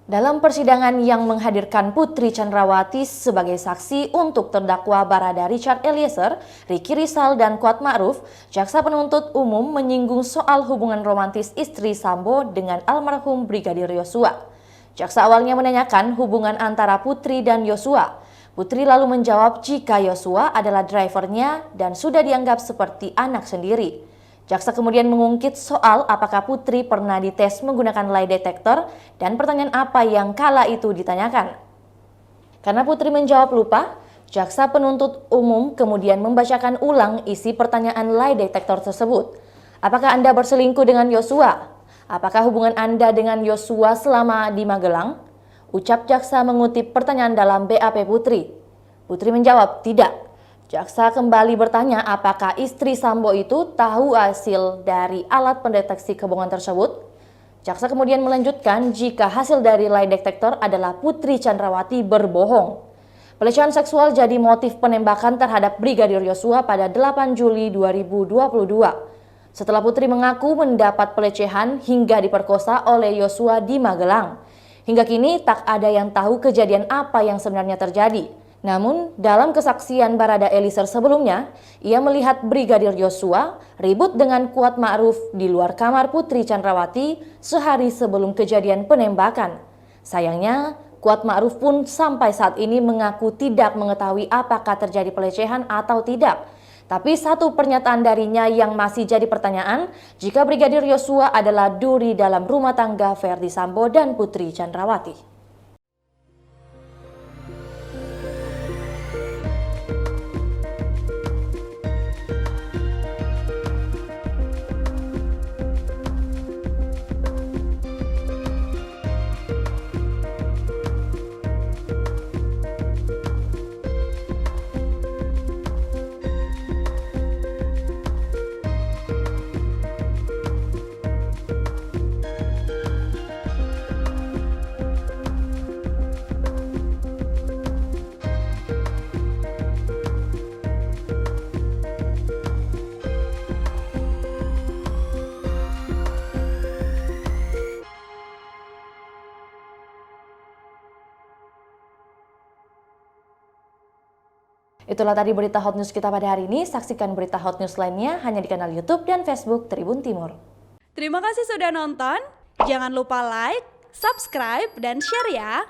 Dalam persidangan yang menghadirkan Putri Chandrawati sebagai saksi untuk terdakwa Barada Richard Eliezer, Ricky Rizal, dan Kuat Ma'ruf, jaksa penuntut umum menyinggung soal hubungan romantis istri Sambo dengan almarhum Brigadir Yosua. Jaksa awalnya menanyakan hubungan antara Putri dan Yosua. Putri lalu menjawab jika Yosua adalah drivernya dan sudah dianggap seperti anak sendiri. Jaksa kemudian mengungkit soal apakah Putri pernah dites menggunakan lie detector dan pertanyaan apa yang kala itu ditanyakan. Karena Putri menjawab lupa, jaksa penuntut umum kemudian membacakan ulang isi pertanyaan lie detector tersebut. Apakah Anda berselingkuh dengan Yosua? Apakah hubungan Anda dengan Yosua selama di Magelang? Ucap jaksa mengutip pertanyaan dalam BAP Putri. Putri menjawab tidak. Jaksa kembali bertanya apakah istri Sambo itu tahu hasil dari alat pendeteksi kebohongan tersebut. Jaksa kemudian melanjutkan jika hasil dari lie detector adalah Putri Chandrawati berbohong. Pelecehan seksual jadi motif penembakan terhadap Brigadir Yosua pada 8 Juli 2022. Setelah Putri mengaku mendapat pelecehan hingga diperkosa oleh Yosua di Magelang. Hingga kini tak ada yang tahu kejadian apa yang sebenarnya terjadi. Namun, dalam kesaksian Barada Eliezer sebelumnya, ia melihat Brigadir Yosua ribut dengan Kuat Ma'ruf di luar kamar Putri Chandrawati sehari sebelum kejadian penembakan. Sayangnya, Kuat Ma'ruf pun sampai saat ini mengaku tidak mengetahui apakah terjadi pelecehan atau tidak. Tapi satu pernyataan darinya yang masih jadi pertanyaan, jika Brigadir Yosua adalah duri dalam rumah tangga Verdi Sambo dan Putri Chandrawati. Itulah tadi berita hot news kita pada hari ini. Saksikan berita hot news lainnya hanya di kanal YouTube dan Facebook Tribun Timur. Terima kasih sudah nonton. Jangan lupa like, subscribe, dan share ya.